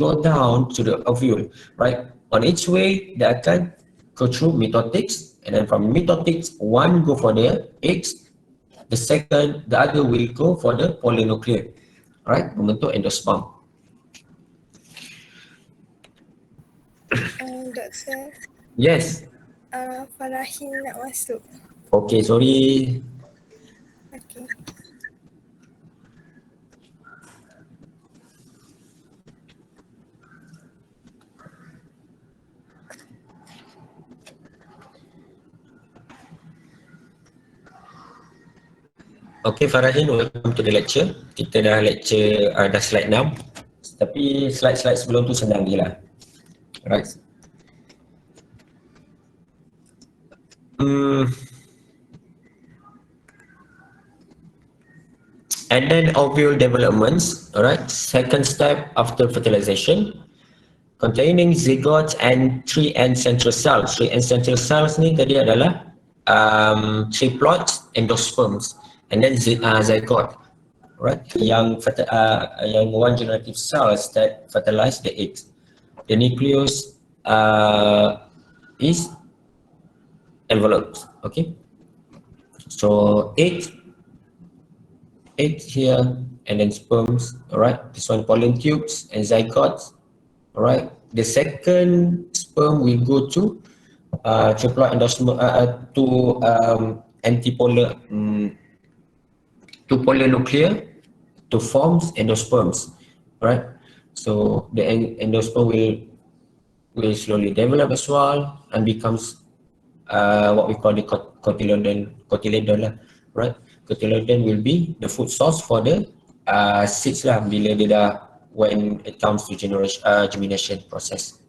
go down to the ovule, right? On each way, they akan go through mitotics, and then from mitotics, one go for the eggs, the other will go for the polynuclear, right? Membentuk endosperm. Doktor, Yes. Farahin nak masuk. Okay, sorry. Okay. Okay, Farahin, welcome to the lecture. Kita dah lecture, dah slide 6. Tapi slide-slide sebelum tu senang je lah. Right. And then ovule developments, alright. Second step after fertilization, containing zygotes and 3N central cells. 3N central cells ni tadi adalah triploids, endosperms, and then zygote, right? Yang one generative cells that fertilize the eggs. The nucleus is enveloped. Okay. So egg here, and then sperms. All right. This one pollen tubes and zygotes. All right. The second sperm will go to triploid endosperm to antipolar to polynuclear to form endosperms, right? So the endosperm will slowly develop as well and becomes what we call the cotyledon, right? Cotyledon will be the food source for the seeds lah bila dia dah, when it comes to germination process,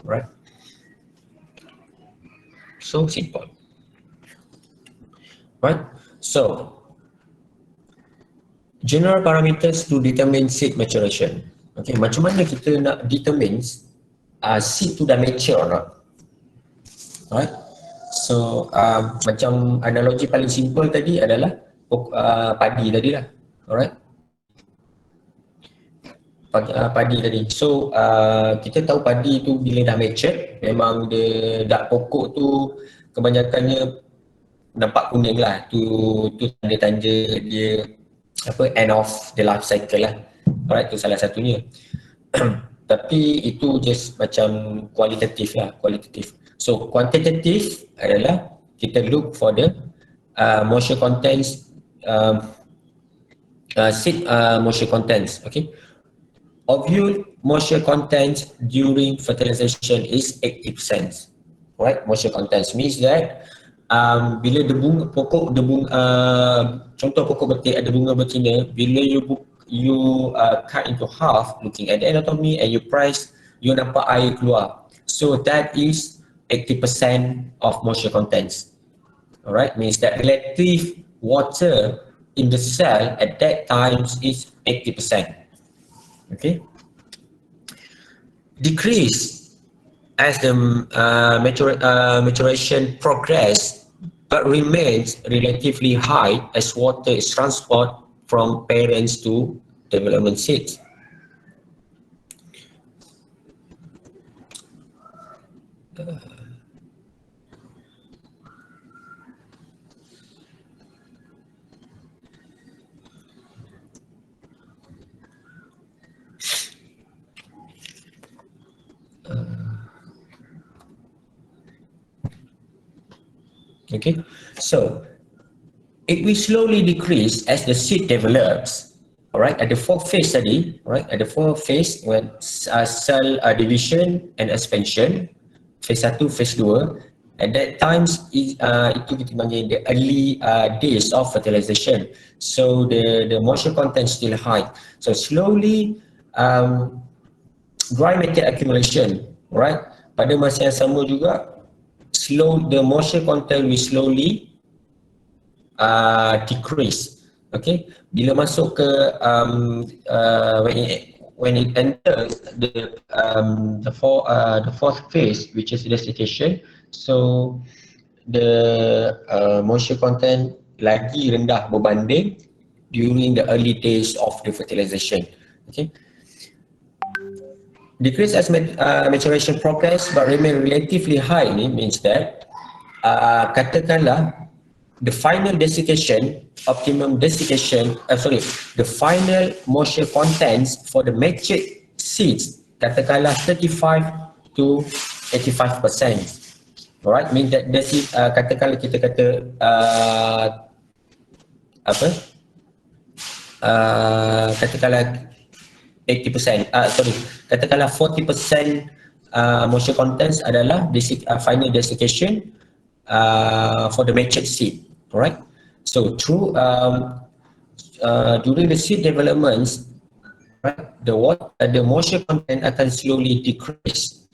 right? So simple, right? So general parameters to determine seed maturation. Okay, macam mana kita nak determine seed tu dah mature or not? Right? So macam analogi paling simple tadi adalah padi tadi lah. Alright? Padi tadi. So kita tahu padi tu bila dah mature, memang dia dak pokok tu kebanyakannya nampak kuning lah. Tu tanda-tanda dia end of the life cycle lah. Alright, tu salah satunya. Tapi itu just macam kualitatif lah, kualitatif. So quantitative adalah kita look for the moisture contents, seed moisture contents. Okay, ovule moisture contents during fertilization is 80%. Right, moisture contents means that bila contoh pokok betik ada bunga betina, bila you cut into half, looking at the anatomy and you price, you nampak air keluar. So that is 80% of moisture contents. Alright, means that relative water in the cell at that time is 80%. Okay. Decrease as the maturation progress, but remains relatively high as water is transported from parents to development seeds. Okay, so it will slowly decrease as the seed develops. All right, at the fourth phase tadi, right, at the fourth phase when cell division and expansion, phase 1, phase 2, at that times itu kita panggil the early days of fertilization. So the moisture content still high. So slowly dry matter accumulation, right? Pada masa yang sama juga, the moisture content will slowly decrease. Okay, bila masuk ke when it enters the fourth phase, which is desiccation, so the moisture content lagi rendah berbanding during the early days of the fertilization. Okay. Decrease as maturation progress but remain relatively high ni means that katakanlah the final desiccation, optimum desiccation, the final moisture contents for the matured seeds katakanlah 35 to 85%. Alright, means that the seed katakanlah kita kata apa? Katakanlah 80%, katakanlah 40% moisture contents adalah final desiccation for the matured seed. Alright, so through during the seed developments, right, the moisture content akan slowly decrease,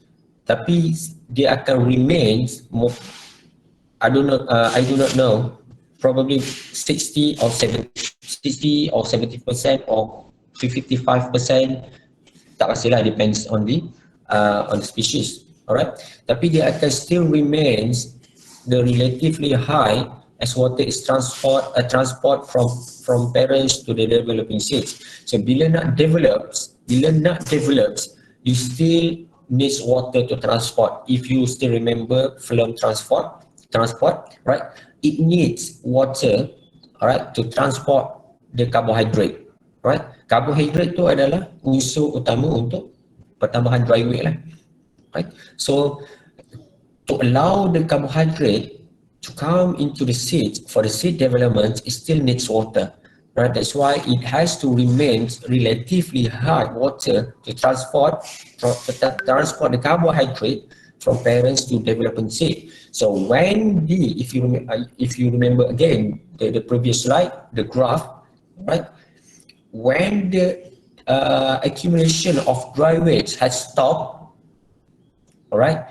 tapi dia akan remain more, I do not know, probably 60 or 70% or 55%, tak pastilah, depends on the species. Alright, tapi dia akan still remains the relatively high as water is transport from parents to the developing seeds. So bila nak develops, you still needs water to transport. If you still remember phloem transport, right? It needs water, alright, to transport the carbohydrate, right? Carbohydrate tu adalah unsur utama untuk pertambahan dry weight lah, right? So to allow the carbohydrate to come into the seed for the seed development, it still needs water, right? That's why it has to remain relatively high water to transport the carbohydrate from parents to developing seed. So when if you remember again the previous slide, the graph, right? When the accumulation of dry weight has stopped, alright,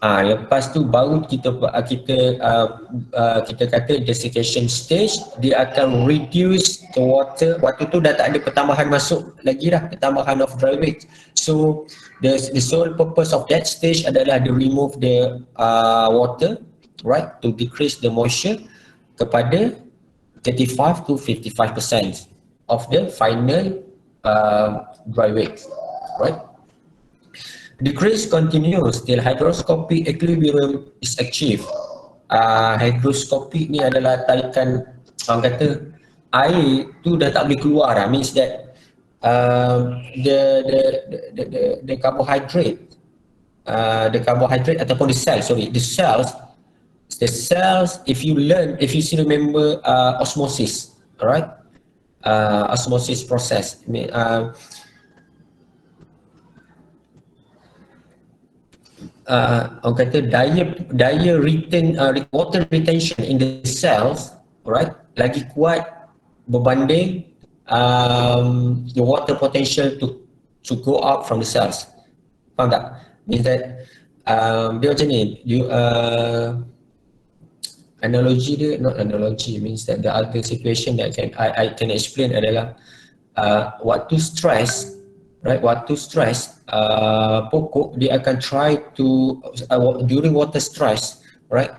lepas tu baru kita kata desiccation stage, dia akan reduce the water. Waktu tu dah tak ada pertambahan masuk lagi dah, pertambahan of dry weight. So the sole purpose of that stage adalah to remove the water, right, to decrease the moisture kepada 35 to 55% of the final dry weight, right? Decrease continues till hygroscopic equilibrium is achieved. Hygroscopic ni adalah tarikan, orang kata air tu dah tak boleh keluar dah, means that the carbohydrate ataupun the cells, if you still remember osmosis, alright, osmosis process, orang kata water retention in the cells, right, lagi kuat berbanding the water potential to go out from the cells. Faham tak? Means that dia macam ni, analogy dia, not analogy, means that the other situation that I can explain adalah waktu stress, right, pokok dia akan try to during water stress, right,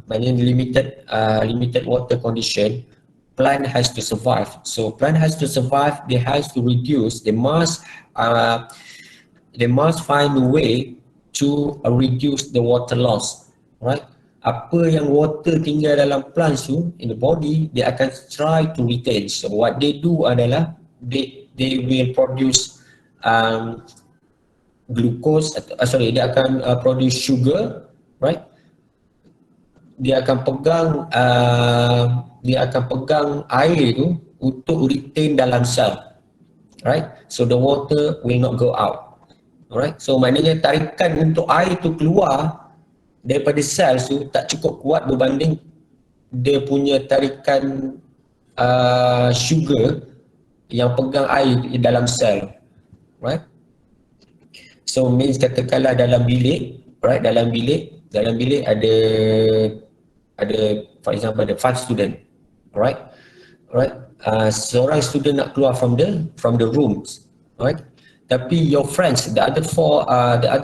maknanya limited water condition, plant has to survive. So plant has to survive, they has to reduce, they must find a way to reduce the water loss, right? Apa yang water tinggal dalam plants tu in the body, they akan try to retain. So what they do adalah they will produce glucose, dia akan produce sugar, right? Dia akan pegang air tu untuk retain dalam cell, right? So the water will not go out, alright? So maknanya tarikan untuk air tu keluar daripada sel tu tak cukup kuat berbanding dia punya tarikan sugar yang pegang air dalam sel, right? So means katakanlah dalam bilik, right, dalam bilik ada for example ada 5 student, right, seorang student nak keluar from the rooms, right, tapi your friends, the other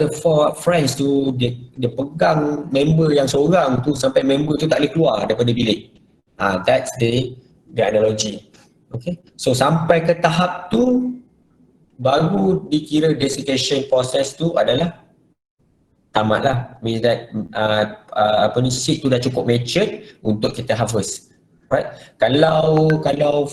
four friends tu dia pegang member yang seorang tu sampai member tu tak boleh keluar daripada bilik. That's the analogy. Okay, so sampai ke tahap tu baru dikira desiccation process tu adalah tamat lah. Means that seed tu dah cukup matured untuk kita harvest. Right? Kalau kalau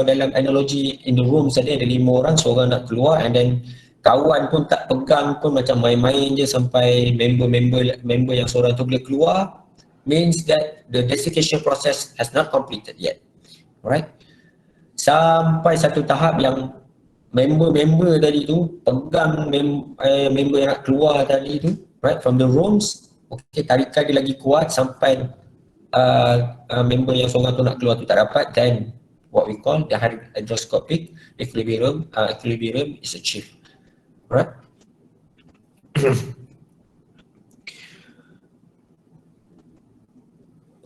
dalam analogi in the room tadi ada 5 orang, seorang nak keluar and then kawan pun tak pegang pun macam main-main je sampai member yang seorang tu boleh keluar, means that the desiccation process has not completed yet. Right? Sampai satu tahap yang member tadi tu pegang member yang nak keluar tadi tu, right, from the rooms, okay, tarikan dia lagi kuat sampai member yang seorang tu nak keluar tu tak dapat, then what we call the hydroscopic equilibrium is achieved, right?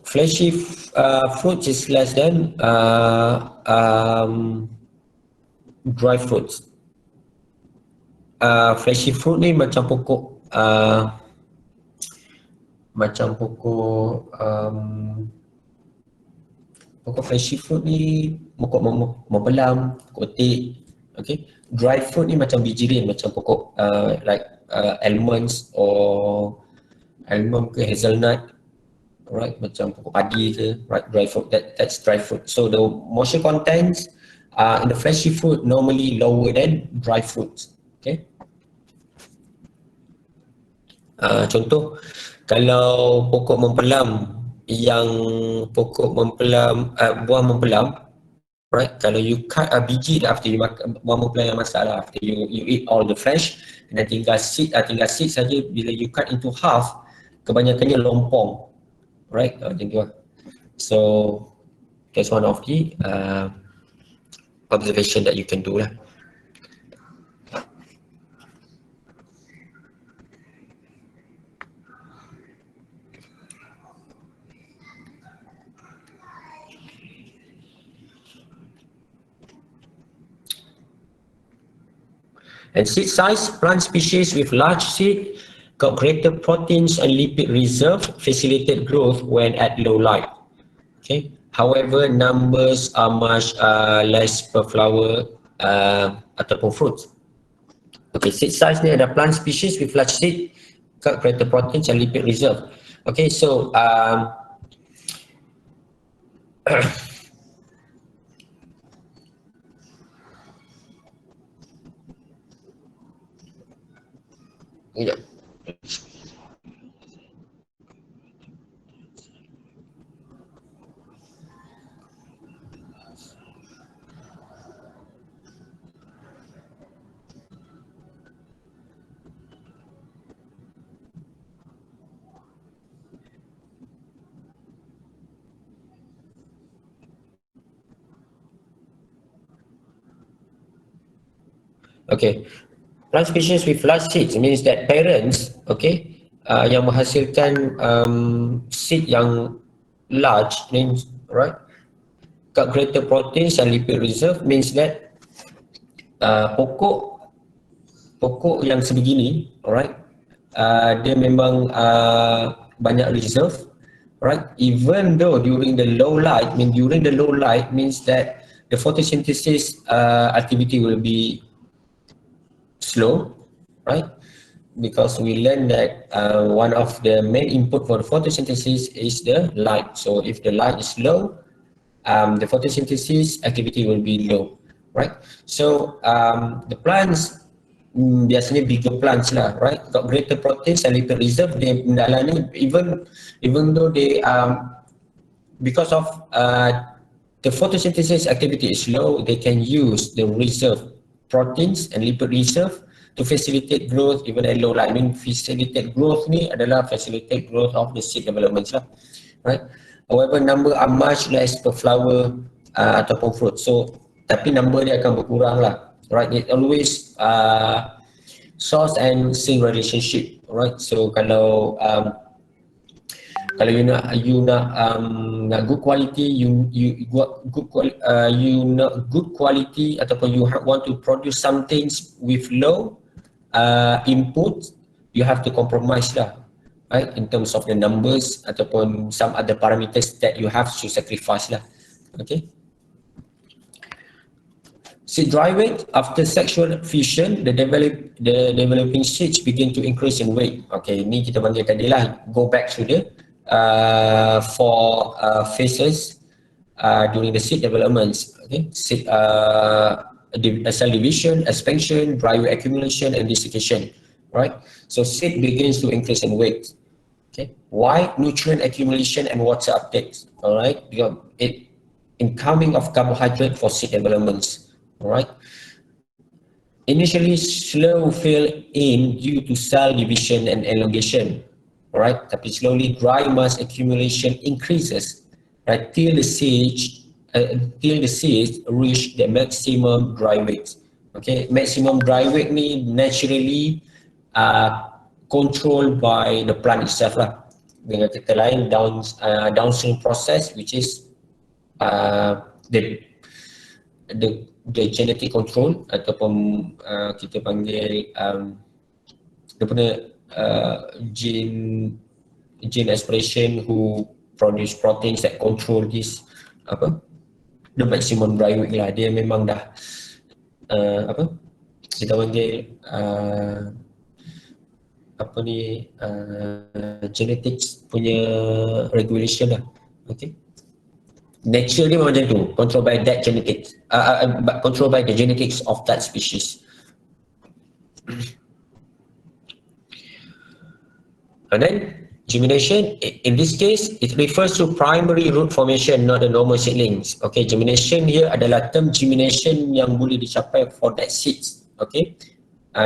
Fleshy fruits is less than dry fruits. Fleshy fruit ni macam pokok pokok fleshy fruit ni pokok mempelam, kotik. Okay, dry fruit ni macam bijirin, macam pokok like almonds or almond ke hazelnut, right, macam pokok padi ke, right, dry fruit, that's dry fruit. So the moisture contents in the fleshy fruit normally lower than dry fruits. Okay, contoh kalau pokok mempelam, buah mempelam, right, kalau you cut biji after you makan buah mempelam yang masak lah, after you eat all the flesh and then tinggal seed saja, bila you cut into half kebanyakannya lompong, right, macam tu lah. So that's one of the observation that you can do lah. And seed size, plant species with large seed got greater proteins and lipid reserve, facilitate growth when at low light. Okay. However, numbers are much less per flower ataupun fruit. Okay, seed size ni ada plant species with large seed got greater proteins and lipid reserve. Okay, so yeah. Okay, plant species with large seeds means that parents, okay, yang menghasilkan seed yang large means, right, got greater proteins and lipid reserve means that pokok yang sebegini, alright, dia memang banyak reserve, right, even though during the low light means that the photosynthesis activity will be slow, right, because we learned that one of the main input for the photosynthesis is the light. So if the light is low, the photosynthesis activity will be low, right? So the plants biasanya bigger plants lah, right, got greater proteins and lipid reserve. They ni even though they because of the photosynthesis activity is low, they can use the reserve proteins and lipid reserve to facilitate growth even at low light. I mean, facilitate growth ni adalah facilitate growth of the seed development lah, right? However, number are much less per flower ataupun fruit. So, tapi number dia akan berkurang lah, right? It always source and sink relationship, right? So, kalau you nak good quality, you nak good quality ataupun you want to produce some things with low input, you have to compromise lah, right, in terms of the numbers ataupun some other parameters that you have to sacrifice lah. Okay, Seed dry weight, after sexual fusion, the developing seeds begin to increase in weight. Okay, ni kita panggil tadi lah, go back to the four phases during the seed developments. Okay, seed, cell division, expansion, dry weight accumulation, and desiccation. Right, so seed begins to increase in weight. Okay, why? Nutrient accumulation and water uptake. All right, because incoming of carbohydrate for seed developments. All right, initially slow fill in due to cell division and elongation. All right, tapi slowly dry mass accumulation increases, right, till the seeds reach the maximum dry weight. Okay, maximum dry weight ni naturally controlled by the plant itself lah. Dengan kata lain, downstream process, which is the genetic control ataupun kita panggil dia punya gene expression who produce proteins that control this the maximum dry weight lah. Dia memang dah kita panggil genetics punya regulation lah. Okay, nature dia memang macam tu, controlled by that genetics, controlled by the genetics of that species. And then germination, in this case it refers to primary root formation, not the normal seedlings. Okay, germination here adalah term germination yang boleh dicapai for that seeds. Okay,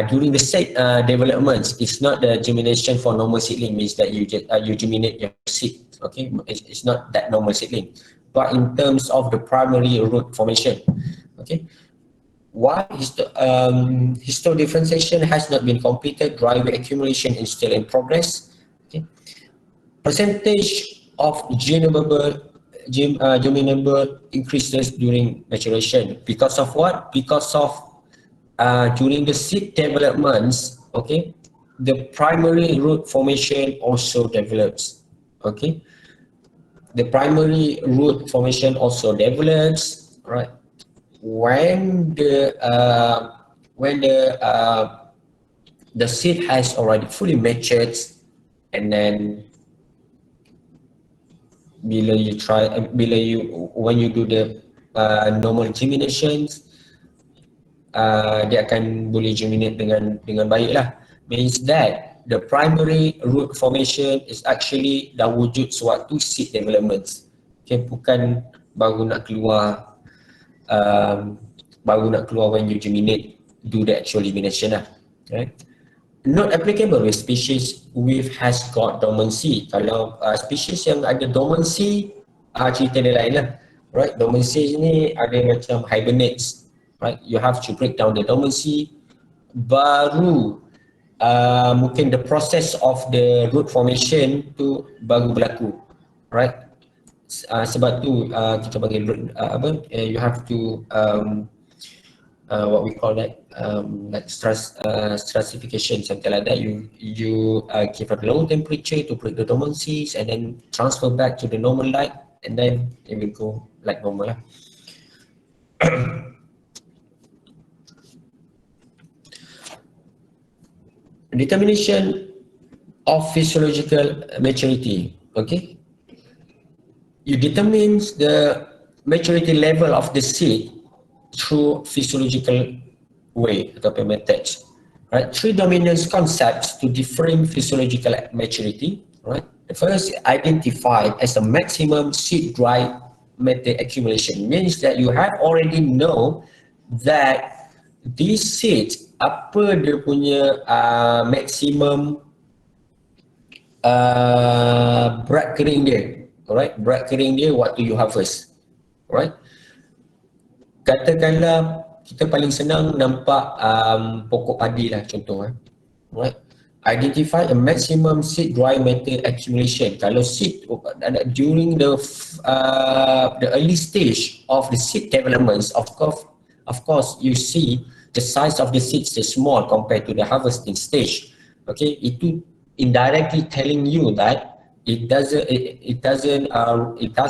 during the seed developments, it's not the germination for normal seedling, means that you germinate your seed. Okay, it's not that normal seedling, but in terms of the primary root formation. Okay, why histo differentiation has not been completed, dry weight accumulation is still in progress. Okay, percentage of germinable increases during maturation because of what? Because of during the seed developments, okay, the primary root formation also develops. Okay, the primary root formation also develops, right, when the seed has already fully matured, and then when you do the normal germinations, dia akan boleh germinate dengan baik lah. Means that the primary root formation is actually dah wujud suatu seed developments. Okay, bukan baru nak keluar when you germinate, do the actual germination lah. Right? Not applicable with species which has got dormancy. Kalau species yang ada dormancy, cerita dia lain lah. Right? Dormancy ni ada macam hibernates. Right? You have to break down the dormancy, baru mungkin the process of the root formation tu baru berlaku, right? Sebab tu kita panggil you have to what we call that like stratification, something like that. You give a low temperature to break the dormancies and then transfer back to the normal light, and then it will go like normal lah. Determination of physiological maturity. Okay, you determine the maturity level of the seed through physiological way atau methods. Right, three dominant concepts to differing physiological maturity. Right, the first identified as a maximum seed dry matter accumulation, means that you have already know that these seeds apa dia punya maximum berat kering dia. Alright, berat kering dia waktu you harvest. Alright, katakanlah kita paling senang nampak pokok padi lah contoh. Alright, identify a maximum seed dry matter accumulation. Kalau seed during the early stage of the seed developments, of course you see the size of the seeds is small compared to the harvesting stage. Okay, itu indirectly telling you that it does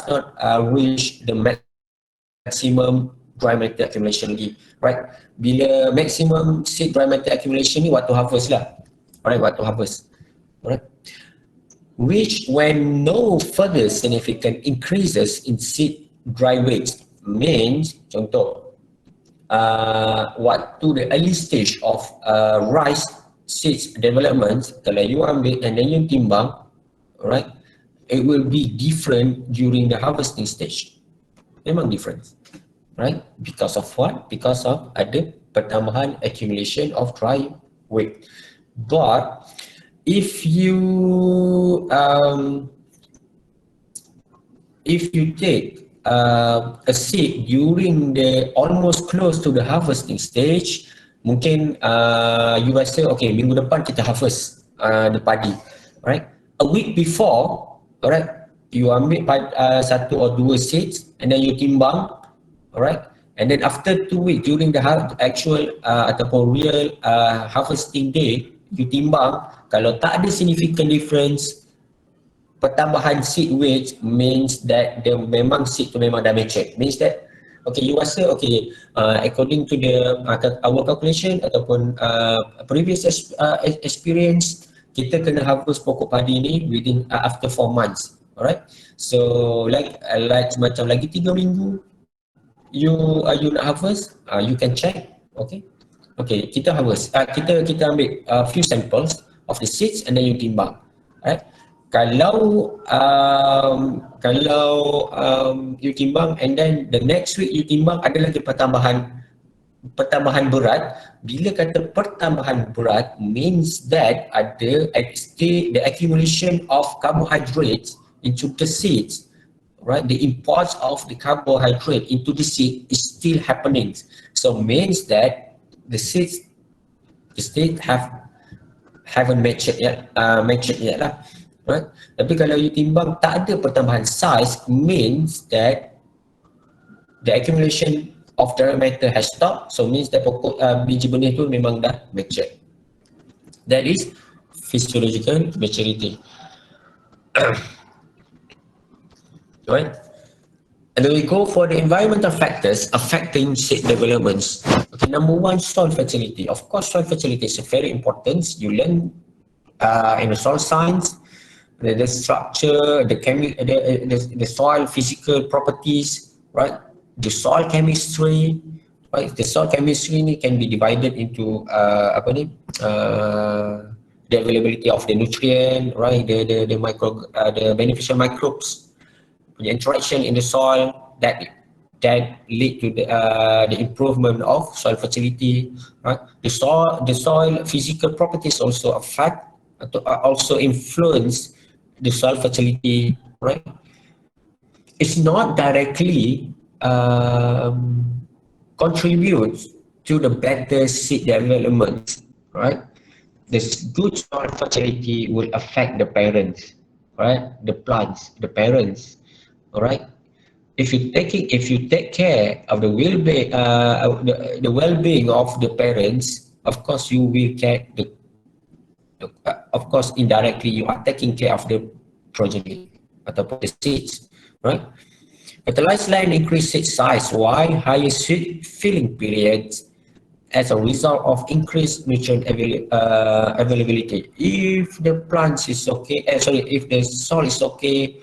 not reach the maximum dry matter accumulation lagi, right? Bila maximum seed dry matter accumulation ni waktu harvest lah, alright, waktu harvest, alright. Which when no further significant increases in seed dry weight means, contoh, waktu the early stage of rice seeds development, kalau you ambil and then you timbang, alright, it will be different during the harvesting stage. Memang different, right? Because of what? Because of ada pertambahan accumulation of dry weight. But if you take a seed during the almost close to the harvesting stage, mungkin you rasa okay, minggu depan kita harvest the padi, right? A week before, alright, you ambil satu or dua seeds and then you timbang, alright, and then after 2 weeks during the actual ataupun real harvesting day, you timbang, kalau tak ada significant difference, pertambahan seed weight means that the memang seed tu memang dah matured. Means that okay, you rasa okay, according to the our calculation ataupun previous experience, kita kena harvest pokok padi ni within after 4 months, alright. So like macam lagi 3 minggu you nak harvest, you can check, okay. Okay, kita harvest, kita ambil few samples of the seeds and then you timbang, right? Kalau you timbang and then the next week you timbang ada lagi pertambahan berat. Bila kata pertambahan berat means that ada the accumulation of carbohydrates into the seeds, right? The imports of the carbohydrate into the seed is still happening. So means that the seeds haven't matured yet lah, right? Tapi kalau you timbang tak ada pertambahan size means that the accumulation of dry matter has stopped. So means that pokok biji benih tu memang dah matured. That is physiological maturity. Right? And then we go for the environmental factors affecting seed developments. Okay, number one, soil fertility. Of course, soil fertility is very important. You learn in the soil science, the structure, the soil physical properties, right? The soil chemistry, right? The soil chemistry can be divided into the availability of the nutrient, right? The beneficial microbes, the interaction in the soil that lead to the improvement of soil fertility, right? The soil physical properties also also influence the soil fertility, right? It's not directly contributes to the better seed development, right? This good soil fertility will affect the parents, right? The plants, the parents, all right? If you take care of the well-being of the parents, of course you will get of course indirectly you are taking care of the progeny ataupun the seeds, right? Fertilized land increase seed size. Why? Higher seed filling periods as a result of increased nutrient availability. If the plants is okay, if the soil is okay,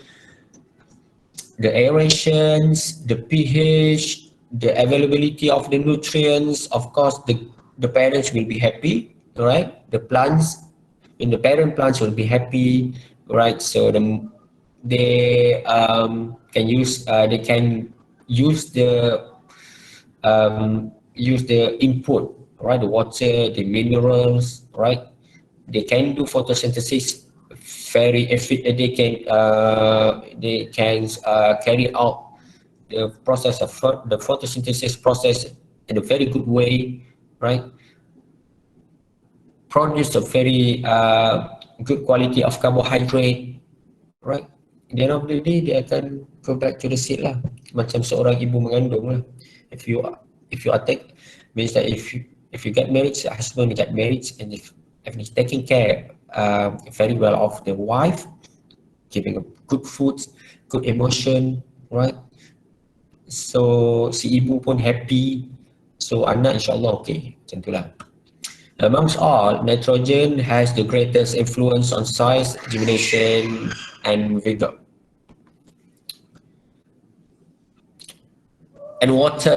the aerations, the pH, the availability of the nutrients, of course the parents will be happy, right? The plants in the parent plants will be happy, right? So they can use the input, right? The water, the minerals, right? They can do photosynthesis very efficient. They can carry out the process of the photosynthesis process in a very good way, right? Produce a very good quality of carbohydrate, right? At the end of the day, dia akan go back to the seed lah. Macam seorang ibu mengandung lah. If you are means that if you get married, the husband get married, and if he's taking care very well of the wife, giving good food, good emotion, right? So si ibu pun happy, so anak insyaAllah okay, macam itulah. Amongst all, nitrogen has the greatest influence on size, germination and vigor. And water,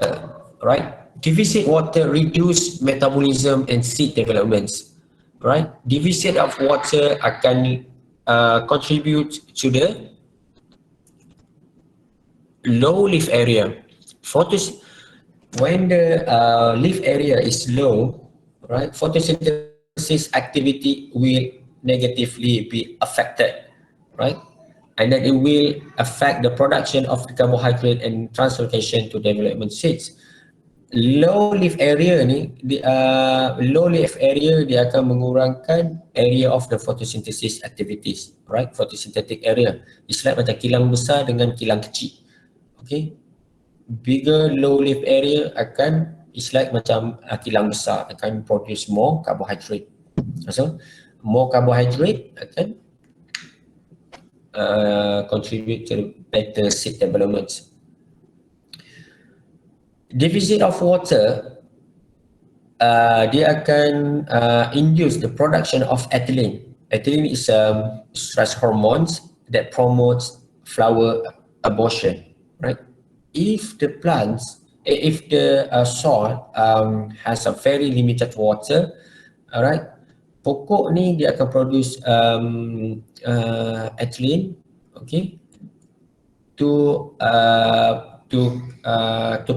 right? Deficit water reduce metabolism and seed developments, right? Deficit of water akan contribute to the low leaf area. When the leaf area is low, right, photosynthesis activity will negatively be affected, right? And then it will affect the production of carbohydrate and translocation to development seeds. Low leaf area ni, low leaf area dia akan mengurangkan area of the photosynthesis activities, right? Photosynthetic area. It's like macam kilang besar dengan kilang kecil. Okay, bigger low leaf area akan it's like macam kilang besar akan produce more carbohydrate. So more carbohydrate akan contribute to better seed development. Deficit of water dia akan induce the production of ethylene. Ethylene is a stress hormones that promotes flower abortion, right? If the plants, if the soil has a very limited water, alright, pokok ni dia akan produce ethylene, okay, to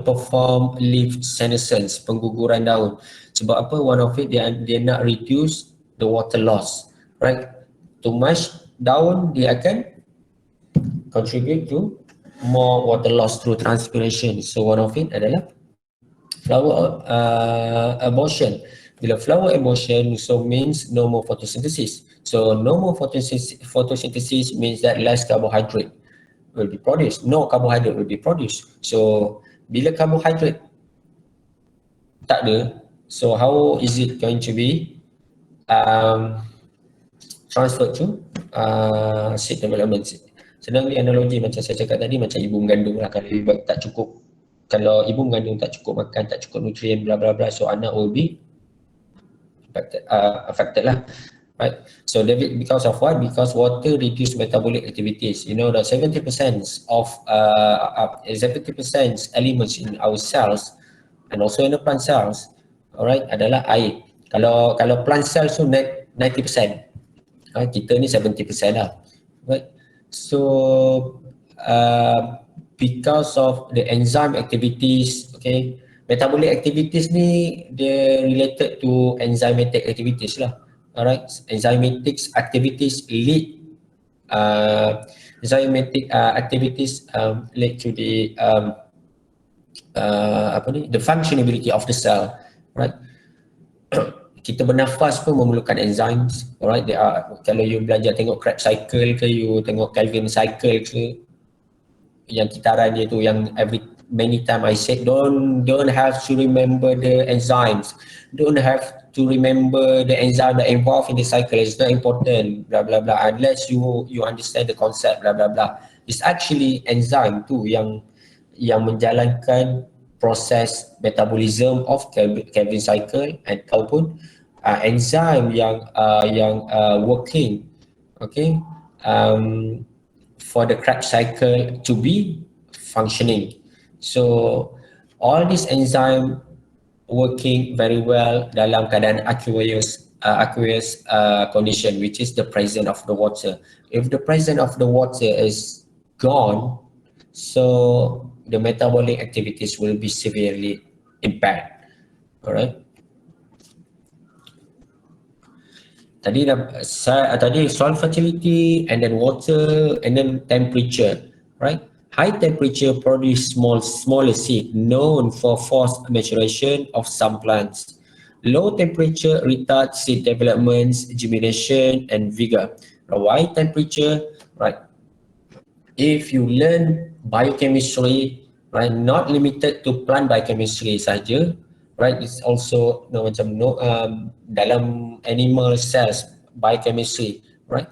perform leaf senescence, pengguguran daun. Sebab apa? One of it dia nak reduce the water loss, right? Too much daun dia akan contribute to more water loss through transpiration. So one of it adalah flower abortion. Bila flower abortion, so means no more photosynthesis. So no more photosynthesis means that less carbohydrate will be produced. No carbohydrate will be produced. So bila carbohydrate tak ada, so how is it going to be transferred to seed development? Sedang analogi macam saya cakap tadi, macam ibu mengandung lah. Kalau ibu tak cukup, kalau ibu mengandung tak cukup makan, tak cukup nutrien, bla bla bla, so anak will be affected lah, right? So because of what? Because water reduce metabolic activities. You know that 70% of 70% elements in our cells and also in the plant cells, alright, adalah air. Kalau plant cells tu 90%, right? Kita ni 70% lah, right? So because of the enzyme activities, okay, metabolic activities ni dia related to enzymatic activities lah, alright. Enzymatic activities lead lead to the the functionability of the cell, right? Kita bernafas pun memerlukan enzymes, alright. Kalau you belajar tengok Krebs cycle ke, you tengok Calvin cycle ke, yang kitaran dia tu, yang many time I said don't have to remember the enzymes, don't have to remember the enzyme that involved in the cycle. It's not important, blah blah blah, unless you understand the concept, blah blah blah. It's actually enzyme tu yang menjalankan proses metabolism of Calvin cycle, ataupun enzyme yang working, okay, for the Krebs cycle to be functioning. So all these enzyme working very well dalam keadaan aqueous condition, which is the presence of the water. If the presence of the water is gone, so the metabolic activities will be severely impaired. Alright. Tadi soil fertility, and then water, and then temperature, right? High temperature produce smaller seed, known for forced maturation of some plants. Low temperature retards seed development, germination, and vigor. High temperature, right? If you learn biochemistry, right, not limited to plant biochemistry saja, right, it's also dalam animal cells biochemistry, right,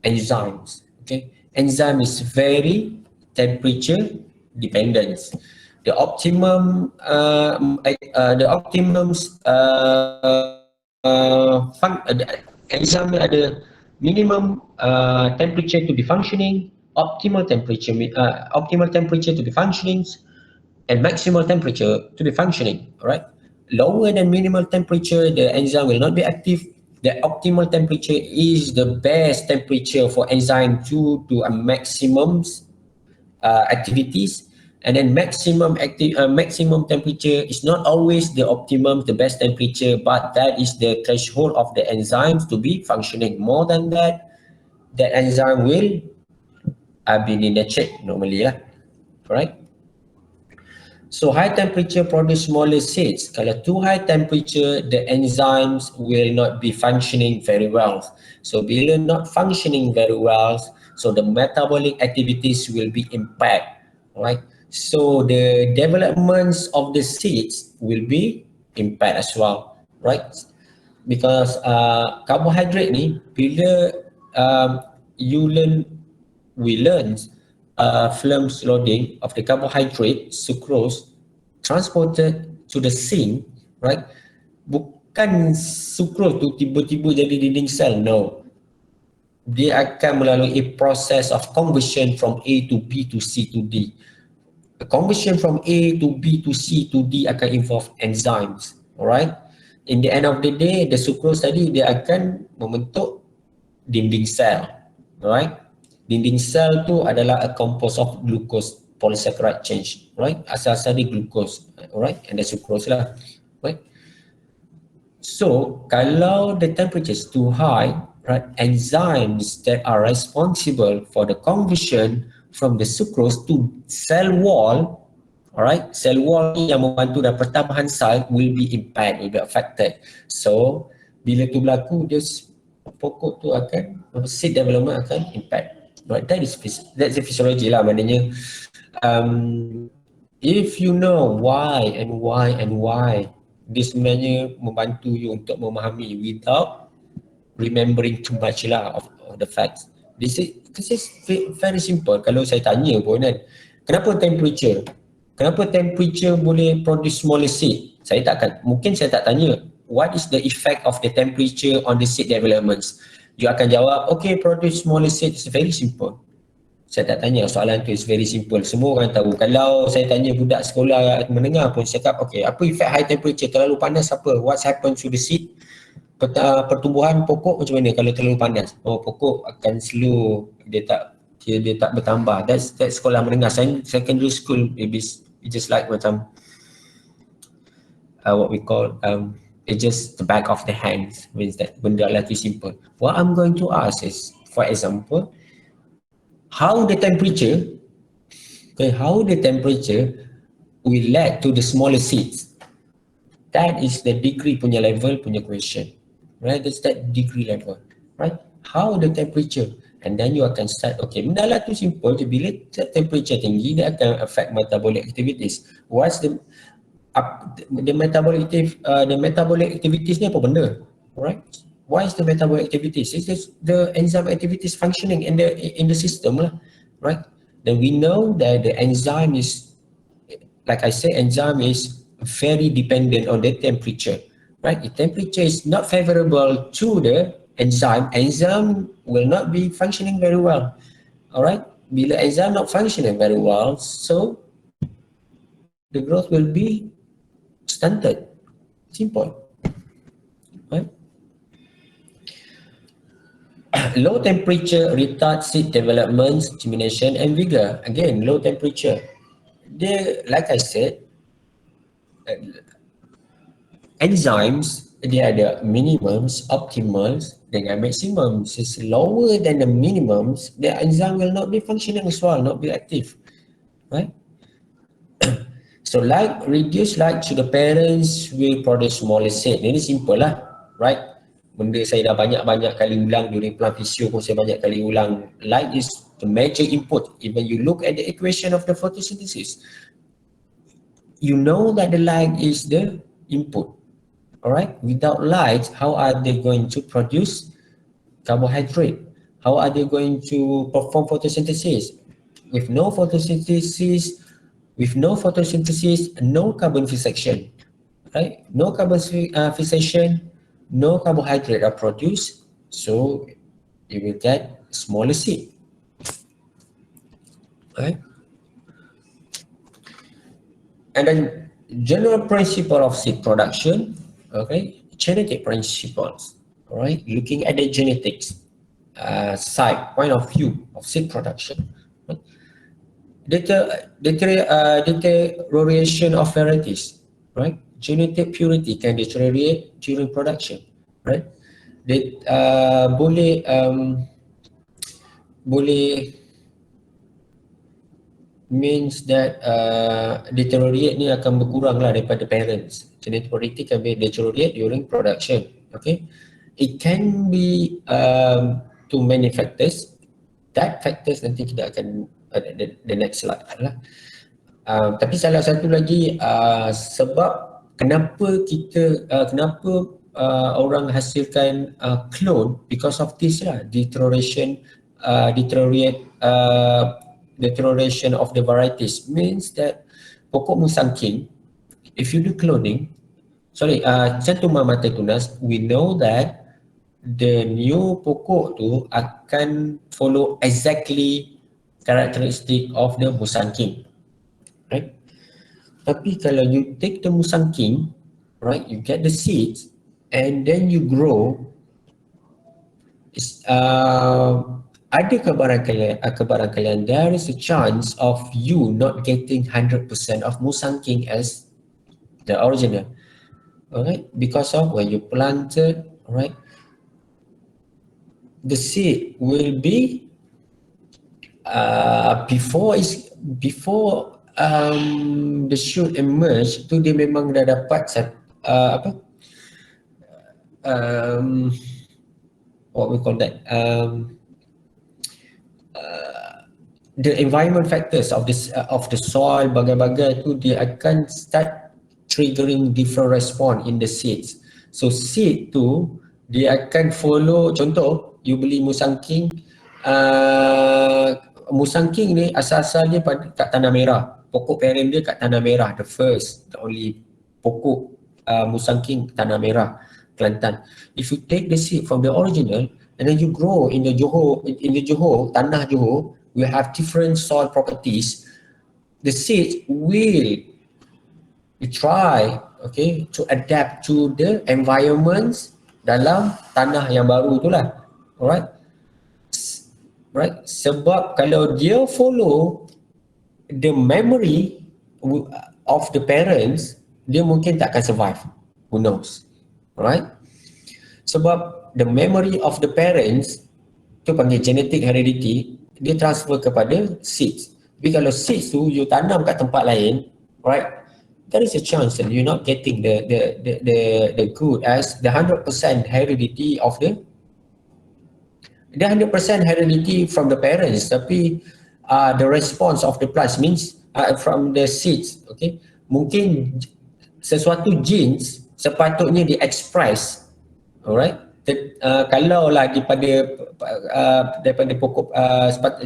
enzymes, okay. Enzyme is very temperature dependent. the optimum enzyme ada minimum temperature to be functioning, optimal temperature to be functioning, and maximal temperature to be functioning. All right. Lower than minimal temperature, the enzyme will not be active. The optimal temperature is the best temperature for enzyme to do a maximum activities, and then maximum temperature is not always the optimum, the best temperature, but that is the threshold of the enzymes to be functioning. More than that, that enzyme will be denatured normally lah. Alright. So high temperature produce smaller seeds. Kalau too high temperature, the enzymes will not be functioning very well. So bila not functioning very well, so the metabolic activities will be impaired, right? So the developments of the seeds will be impaired as well, right? Because carbohydrate ni bila you learn we learn film loading of the carbohydrate, sucrose, transported to the sink, right? Bukan sucrose tu tiba-tiba jadi dinding sel, no. Dia akan melalui a process of conversion from A to B to C to D. The conversion from A to B to C to D akan involve enzymes, alright? In the end of the day, the sucrose tadi dia akan membentuk dinding sel, alright? Dinding sel tu adalah a composed of glucose polysaccharide change, right? Asal-asal dia glucose, alright? And the sucrose lah, right? So kalau the temperature is too high, right, enzymes that are responsible for the conversion from the sucrose to cell wall, alright, cell wall yang membantu dalam pertambahan sel will be impaired, will be affected. So bila tu berlaku, dia pokok tu akan seed development akan impact. Right, that's the physiology lah. Maknanya if you know why and why, this sebenarnya membantu you untuk memahami without remembering too much lah of the facts. This is very simple. Kalau saya tanya pun kan, kenapa temperature boleh produce smaller seed? Mungkin saya tak tanya what is the effect of the temperature on the seed developments. You akan jawab, okay, produce smaller seed. It's very simple. Saya tak tanya soalan tu, it's very simple. Semua orang tahu. Kalau saya tanya budak sekolah menengah pun, saya cakap, okay, apa effect high temperature? Terlalu panas apa? What's happened to the seed? Pertumbuhan pokok macam mana kalau terlalu panas? Oh, pokok akan slow. Dia tak bertambah. That's sekolah menengah. Secondary school, maybe it's just like macam what we call it's just the back of the hands, means that benda lah too simple. What I'm going to ask is, for example, how the temperature will lead to the smaller seeds. That is the degree punya level punya question, right? That's that degree level, right? How the temperature, and then you akan start, okay, benda lah tu simple je. Bila temperature tinggi, dia akan affect metabolic activities. What's the metabolic activities ni apa benda, right? Why is the metabolic activities? It's just the enzyme activities functioning in the system lah, right? Then we know that the enzyme is, like I say, enzyme is very dependent on the temperature, right? If temperature is not favorable to the enzyme will not be functioning very well, all right? Bila enzyme not functioning very well, so the growth will be stunted. Simple, right? Low temperature retards seed development, germination, and vigor. Again, low temperature. Like I said, enzymes, dia ada minimums, optimals, dengan maximums. It's lower than the minimums, the enzyme will not be functioning as well, not be active, right? So reduce light to the parents will produce smaller seed. Ini simple lah, right? Benda saya dah banyak-banyak kali ulang during plant physio pun saya banyak kali ulang. Light is the major input. Even you look at the equation of the photosynthesis, you know that the light is the input. Alright, without light, how are they going to produce carbohydrate? How are they going to perform photosynthesis? With no photosynthesis, With no photosynthesis, no carbon fixation, right? No carbon fixation, no carbohydrate are produced, so you will get smaller seed, right? And then general principle of seed production, okay, genetic principles, all right, looking at the genetics side, point of view of seed production. Right? Deterioration of varieties, right? Genetic purity can deteriorate during production, right? Boleh means that deteriorate ni akan berkurang lah daripada parents. Genetic purity can be deteriorate during production. Okay, it can be to many factors. That factors nanti kita akan the next slide lah. Tapi salah satu lagi sebab kenapa orang hasilkan clone, because of this lah, deterioration of the varieties means that pokok musangking, if you do cloning, Centuma mata tunas, we know that the new pokok tu akan follow exactly characteristic of the musangking, right? Tapi kalau you take the musangking, right, you get the seeds and then you grow, ada kebarangkalian there is a chance of you not getting 100% of musangking as the original, alright, because of when you planted, right, the seed will be before the shoot emerge tu dia memang dah dapat what we call that, the environment factors of this of the soil, bagai-bagai tu dia akan start triggering different response in the seeds. So seed tu dia akan follow, contoh you beli musangking, musangking ni asal-asal dia kat tanah merah, pokok parent dia kat tanah merah, the only pokok musangking tanah merah, Kelantan. If you take the seed from the original and then you grow in the Johor, tanah Johor, we have different soil properties. The seeds will try, okay, to adapt to the environments dalam tanah yang baru tu lah, alright. Right, sebab kalau dia follow the memory of the parents, dia mungkin tak akan survive, who knows, right? Sebab the memory of the parents tu panggil genetic heredity, dia transfer kepada seeds. Tapi kalau seeds tu you tanam kat tempat lain, right, there is a chance that you're not getting the good as the 100% heredity of the 100% heredity from the parents, tapi the response of the plants means from the seeds, okay, mungkin sesuatu genes sepatutnya di-express, alright, kalau lah daripada pokok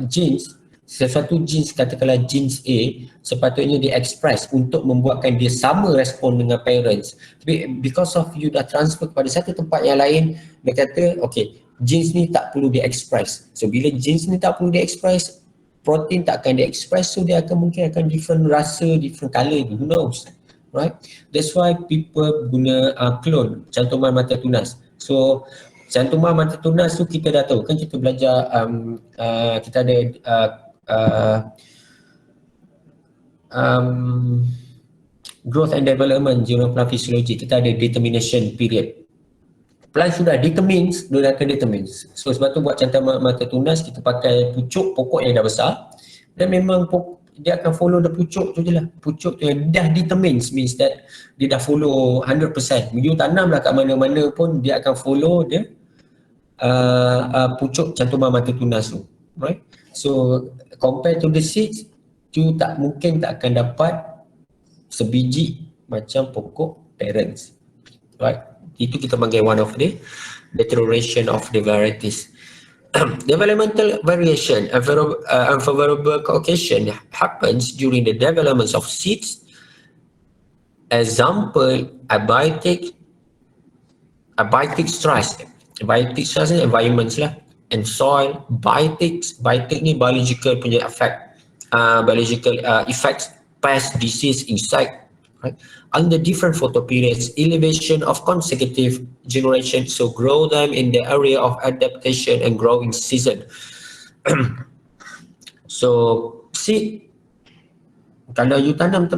genes, sesuatu genes, katakanlah genes A sepatutnya di-express untuk membuatkan dia sama respon dengan parents, tapi because of you dah transfer kepada satu tempat yang lain, dia kata okay, genes ni tak perlu di-express. So bila genes ni tak perlu di-express, protein tak akan di-express, so dia mungkin akan different rasa, different colour, who knows, right? That's why people guna clone cantuman mata tunas. So cantuman mata tunas tu kita dah tahu kan, kita belajar kita ada growth and development genome physiology, kita ada determination period. Plant sudah determines, dia akan determines. So sebab tu buat cantuman mata tunas kita pakai pucuk pokok yang dah besar, dan memang dia akan follow the pucuk tu je lah. Pucuk tu yang dah determines means that dia dah follow 100%. You tanam lah kat mana-mana pun dia akan follow dia pucuk cantuman mata tunas tu, right? So compared to the seeds, you mungkin tak akan dapat sebiji macam pokok parents, right? Itu kita panggil one of the deterioration of the varieties. Developmental variation, unfavorable occasion happens during the development of seeds. Example, abiotic stress ni environments lah, and soil. Biotic ni biological punya effect, biological effects, pest, disease, insect, right? Under different photo periods, elevation of consecutive generations, so grow them in the area of adaptation and growing season. So seed, kalau you tanam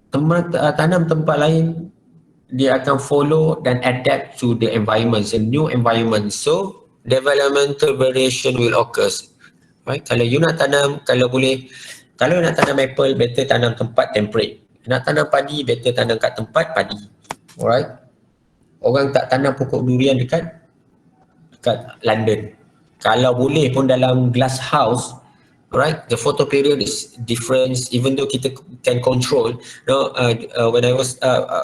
tempat lain, dia akan follow dan adapt to the environment, a new environment. So developmental variation will occur. Right? Kalau you nak tanam, kalau nak tanam apple, better tanam tempat temperate. Nak tanam padi, better tanam kat tempat padi. Alright? Orang tak tanam pokok durian dekat London. Kalau boleh pun dalam glass house, right? The photo period is different, even though kita can control. When I was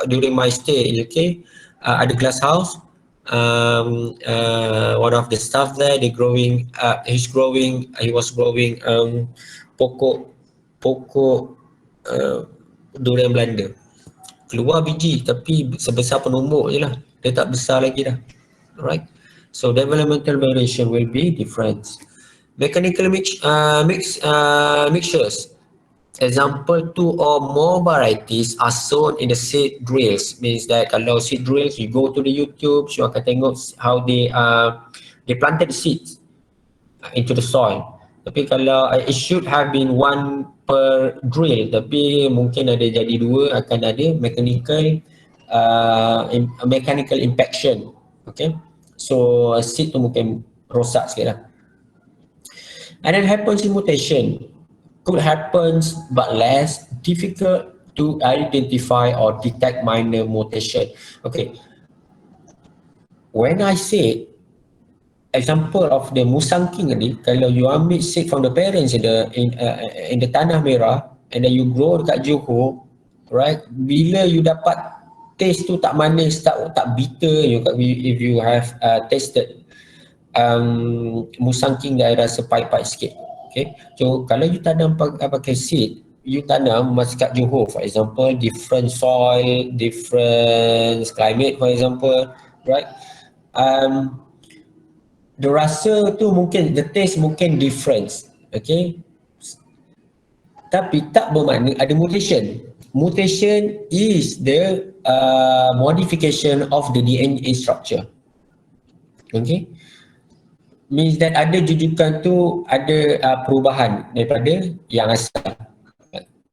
during my stay in UK, ada glass house. One of the staff there, he was growing pokok durian Belanda. Keluar biji tapi sebesar penumbuk je lah. Dia tak besar lagi dah. Right? So developmental variation will be different. Mechanical mixtures. Example, 2 or more varieties are sown in the seed drills. Means that kalau seed drills, you go to the YouTube, you akan tengok how they planted the seeds into the soil. Tapi kalau it should have been one per drill, tapi mungkin ada jadi 2, akan ada mechanical impaction. Okay, so seed tu mungkin rosak sikit lah. And then happens in mutation. Could happens but less difficult to identify or detect minor mutation. Okay, when I say example of the musangking tadi, kalau you ambil seed from the parents in the tanah merah and then you grow dekat Johor, right? Bila you dapat taste tu tak manis, tak bitter, if you have tasted musangking daerah sepahit-pahit sikit. Okay, so kalau you tanam pakai seed, you tanam kat Johor, for example, different soil, different climate, for example, right? The rasa tu mungkin, the taste mungkin different, okay? Tapi tak bermakna ada mutation. Mutation is the modification of the DNA structure. Okay? Means that ada jujukan tu ada perubahan daripada yang asal.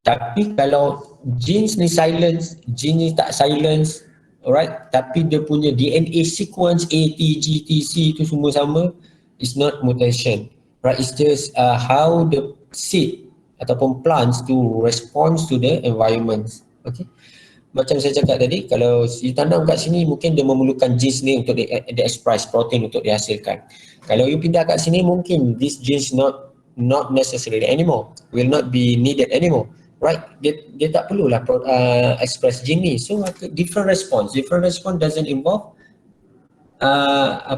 Tapi kalau genes ni silence, gene ni tak silence, alright, tapi dia punya DNA sequence A, T, G, T, C tu semua sama, it's not mutation, right? It's just how the seed ataupun plants to respond to the environment. Okay, macam saya cakap tadi, kalau you tanam kat sini mungkin dia memerlukan genes ni untuk dia express protein untuk dihasilkan. Kalau you pindah kat sini mungkin this genes not necessarily anymore, will not be needed anymore. Right, dia tak perlulah express gene ni. So different response doesn't involve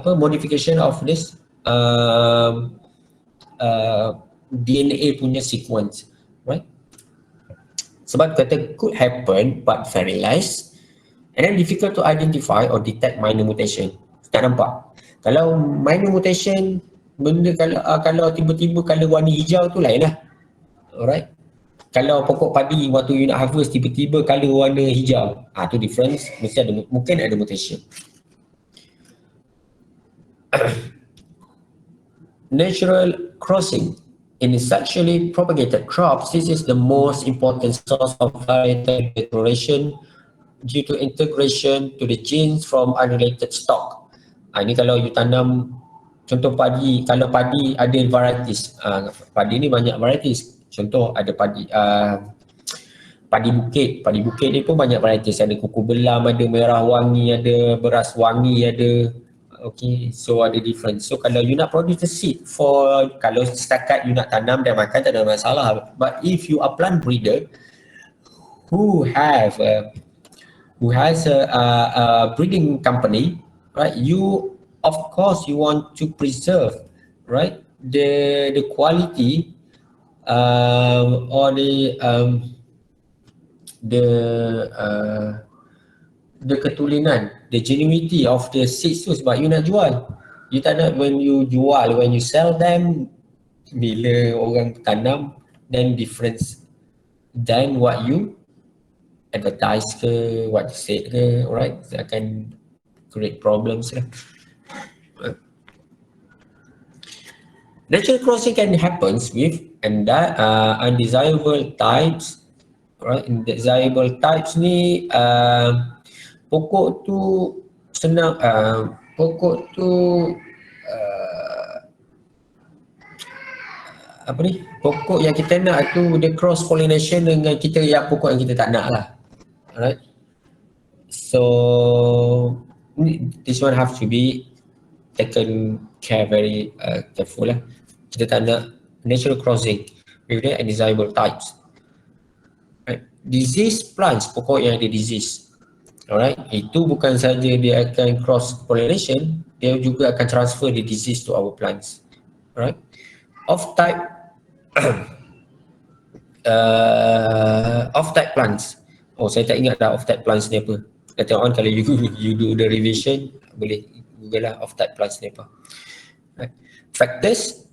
modification of this DNA punya sequence, right? Sebab kata could happen but very less, and then difficult to identify or detect minor mutation. Tak nampak. Kalau minor mutation, benda kalau tiba-tiba color warna hijau tu lain lah. Alright. Kalau pokok padi waktu you nak harvest tiba-tiba color warna hijau, tu difference, mungkin ada mutation. Natural crossing. In sexually propagated crops, this is the most important source of varietal deterioration due to integration to the genes from unrelated stock. Ini kalau you tanam, contoh padi, kalau padi ada varieties, padi ni banyak varieties. Contoh ada padi bukit ni pun banyak varieties, ada kuku belam, ada merah wangi, ada beras wangi, ada. Okay, so ada different. So kalau you nak produce a seed kalau setakat you nak tanam dan makan tak ada masalah. But if you are plant breeder who has a breeding company, right? You of course you want to preserve, right? The quality or the uh, the ketulinan, the genuinity of the seeds tu sebab you nak jual. You tak nak when you jual, when you sell them, bila orang tanam, then difference than what you advertise ke, what you said ke, alright? That akan create problems lah. Natural crossing can happens with undesirable types. Alright, undesirable types ni pokok tu senang pokok tu apa ni, pokok yang kita nak tu dia cross pollination dengan kita yang pokok yang kita tak nak lah. Alright, so this one have to be taken care very careful lah. Kita tak nak natural crossing with the undesirable types. Right. Disease plants, pokok yang ada disease. Alright, itu bukan saja dia akan cross pollination, dia juga akan transfer the disease to our plants. Alright, off type off type plants. Oh, saya tak ingat dah off type plants ni apa. Later on kalau you do the revision, boleh google lah off type plants ni apa. Right. Factors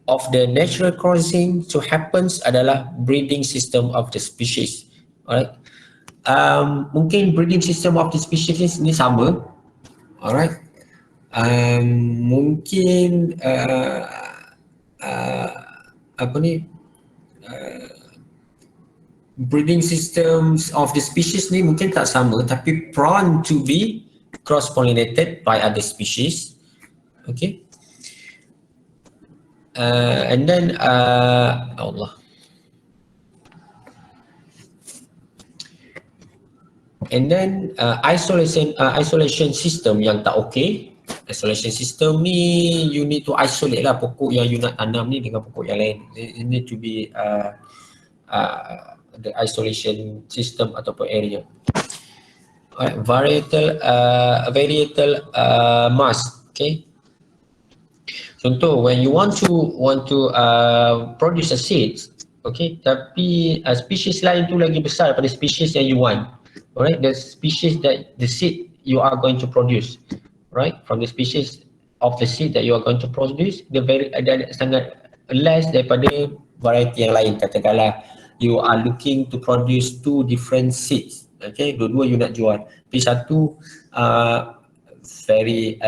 of the natural crossing to happens adalah breeding system of the species. Alright. Mungkin breeding system of the species ni sama. Alright. Mungkin apa ni, breeding systems of the species ni mungkin tak sama, tapi prone to be cross pollinated by other species. Okay. And then Allah. And then isolation system yang tak okay. Isolation system ni you need to isolate lah pokok yang you nak tanam ni dengan pokok yang lain. It need to be the isolation system ataupun area. Alright, varietal mass. Okay. Contoh, when you want to produce a seed, okay, tapi species lain tu lagi besar daripada species yang you want. Alright, the species that the seed you are going to produce, right, from the species of the seed that you are going to produce, ada sangat less daripada variety yang lain. Katakanlah you are looking to produce 2 different seeds, okay, dua-dua you nak jual, tapi satu very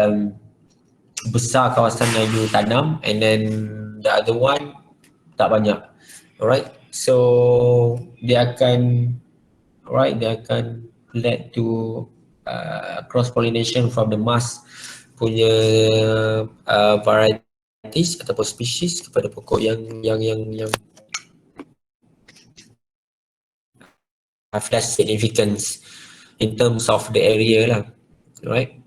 besar kawasan yang you tanam, and then the other one tak banyak. Alright, so dia akan lead to cross pollination from the mass punya varieties ataupun species kepada pokok yang have less significance in terms of the area lah. Alright.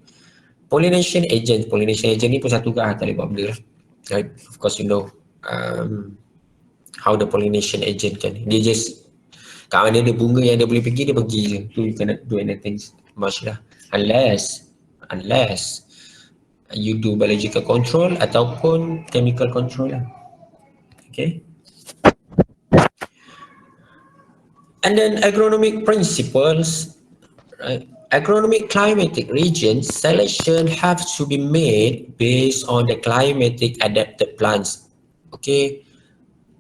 Pollination agent ni pun satu ke tak boleh buat benda lah. Right? Of course you know how the pollination agent kan. Dia just kat mana ada bunga yang dia boleh pergi, dia pergi je. So you cannot do anything much lah. Unless you do biological control ataupun chemical control lah. Okay. And then agronomic principles, right? Agronomic climatic regions selection have to be made based on the climatic adapted plants. Okay,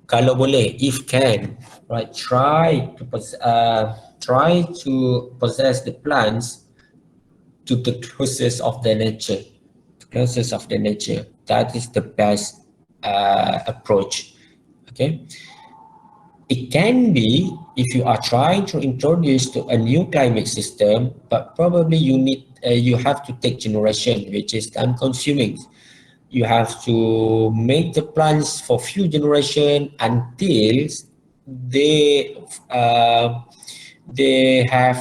kalau boleh, if can, right, try to possess the plants to the closest of the nature. That is the best approach. Okay. It can be if you are trying to introduce to a new climate system, but probably you have to take generation, which is time consuming. You have to make the plants for few generation until they have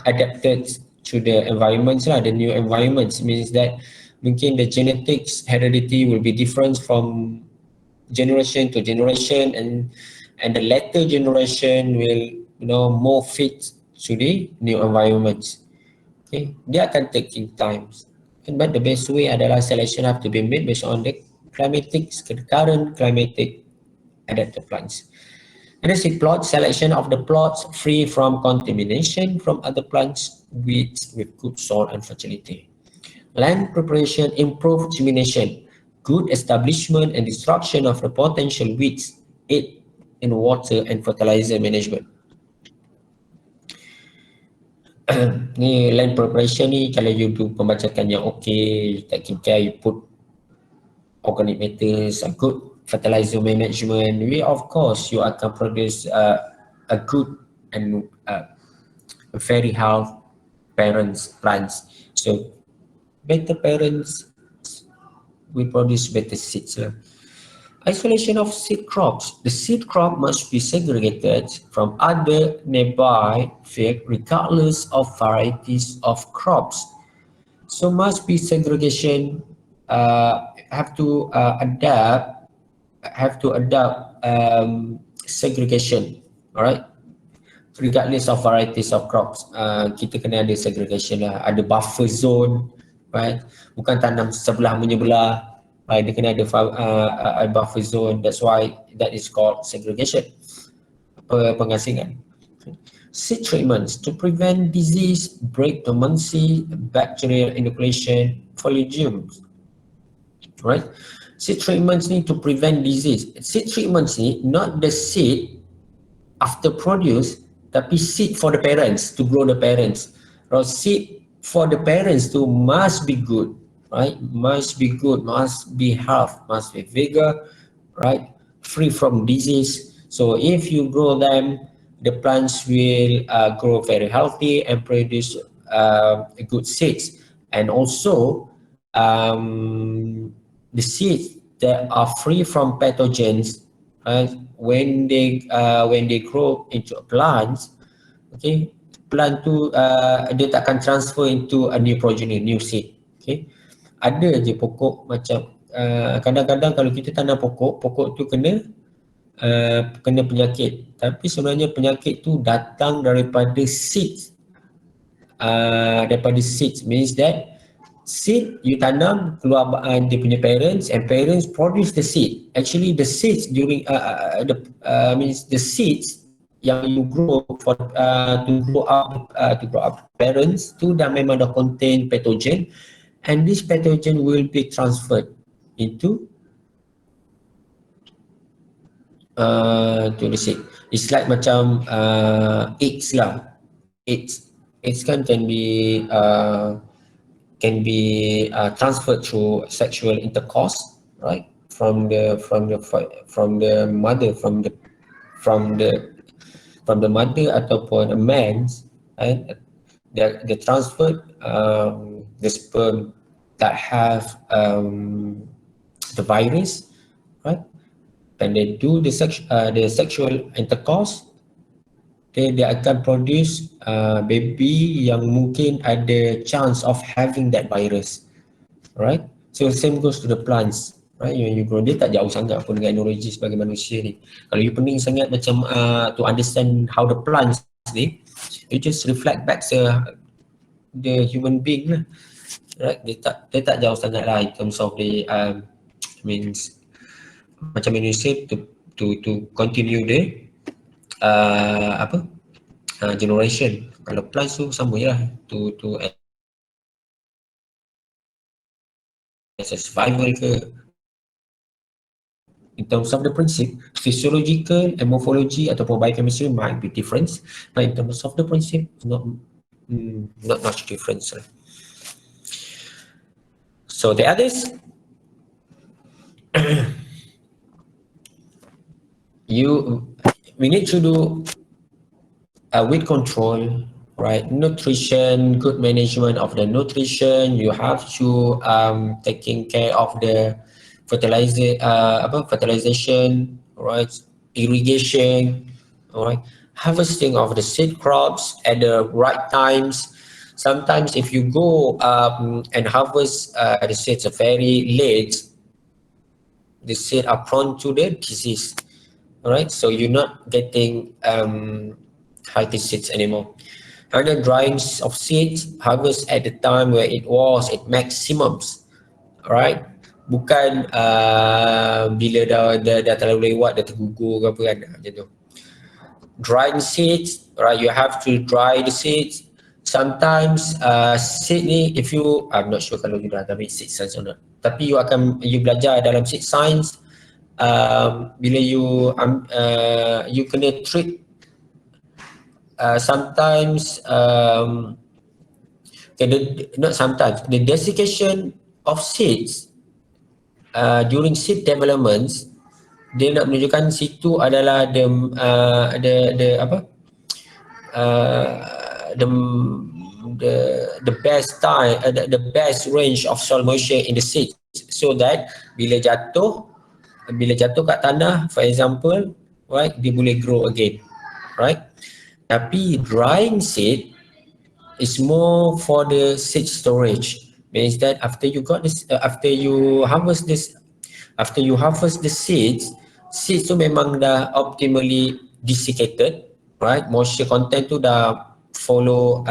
adapted to the environments lah, the new environments. Means that mungkin the genetics heredity will be different from generation to generation, and the later generation will more fit to the new environments. Okay, dia akan taking times. But the best way adalah selection have to be made based on the current climatic adapted plants. And the seed plot, selection of the plots free from contamination from other plants with good soil and fertility. Land preparation, improved germination, good establishment and destruction of the potential weeds, aid in water and fertilizer management. Ni land preparation ni kalau you do pembacakan yang okay, taking care, you put organic matters, a good fertilizer management, we of course you akan produce a good and very health parents plants. So better parents will produce better seeds. Isolation of seed crops. The seed crop must be segregated from other nearby field regardless of varieties of crops. So must be segregation. Have to adapt. Have to adapt segregation. Alright. Regardless of varieties of crops, kita kena ada segregation lah. Ada buffer zone, right? Bukan tanam sebelah menyebelah. Dia kena ada buffer zone. That's why that is called segregation. Pengasingan. Seed treatments to prevent disease, break dormancy, bacterial inoculation, foliagiums. Right? Seed treatments need to prevent disease. Seed treatments need not the seed after produce, tapi seed for the parents to grow the parents. Seed for the parents to must be good, right? Must be good, must be health, must be vigor, right? Free from disease. So if you grow them, the plants will grow very healthy and produce good seeds. And also, the seeds that are free from pathogens, right? When they grow into plants, okay, plant tu dia takkan transfer into a new progeny, new seed. Okay, ada je pokok macam kadang-kadang kalau kita tanam pokok tu kena penyakit, tapi sebenarnya penyakit tu datang daripada seeds. Daripada seeds means that seed you tanam keluar dia punya parents and parents produce the seed. Actually the seeds during means the seeds yang you grow for to grow up parents tu dah memang dah contain pathogen, and this pathogen will be transferred into to the seed. It's like macam AIDS lah. AIDS kan can be transferred through sexual intercourse, right? From the mother, from the mother ataupun a man's, right? They transferred the sperm that have the virus, right? And they do the sexual intercourse, they akan produce baby yang mungkin ada chance of having that virus, right? So same goes to the plants, right? You grow, dia tak jauh sangat pun dengan neurologi sebagai manusia ni. Kalau you pening sangat macam to understand how the plants ni, you just reflect back the human being lah, right? Dia tak jauh sangat lah in terms of the means macam manusia to continue the generation. Kalau plants tu sama je lah to as a survival ke. In terms of the principle, physiological and morphology ataupun biochemistry might be different, but in terms of the principle, not much difference. So the others, we need to do weed control, right? Nutrition, good management of the nutrition. You have to taking care of the fertilization, right? Irrigation, all right? Harvesting of the seed crops at the right times. Sometimes if you go and harvest the seeds very late, the seeds are prone to the disease, all right? So you're not getting healthy seeds anymore. And the drying of seeds, harvest at the time where it was at maximums, right? Bukan bila dah terlalu lewat, dah tergugur ke apa kan, macam tu. Drying seeds, right? You have to dry the seeds. Sometimes seed ni, if you, I'm not sure kalau you dah ambil seed science or not, tapi you belajar dalam seed science, bila you kena treat sometimes not sometimes, the desiccation of seeds during seed developments, dia nak menunjukkan situ adalah the apa the the best time, the best range of soil moisture in the seeds, so that bila jatuh kat tanah, for example, right, dia boleh grow again, right? Tapi drying seed is more for the seed storage. Means that after you harvest the seeds tu memang dah optimally desiccated, right? Moisture content tu dah follow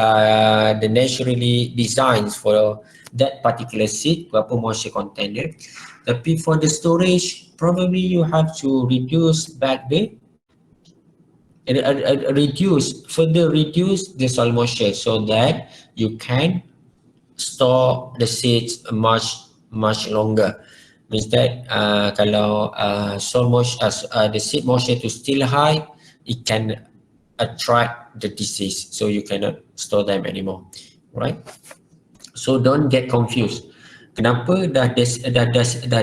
the naturally designs for that particular seed, berapa moisture content dia. Tapi for the storage, probably you have to reduce back the further reduce the soil moisture, so that you can store the seeds much longer. Means that kalau soil moisture, the seed moisture is still high, it can attract the disease, so you cannot store them anymore, right? So don't get confused. Kenapa dah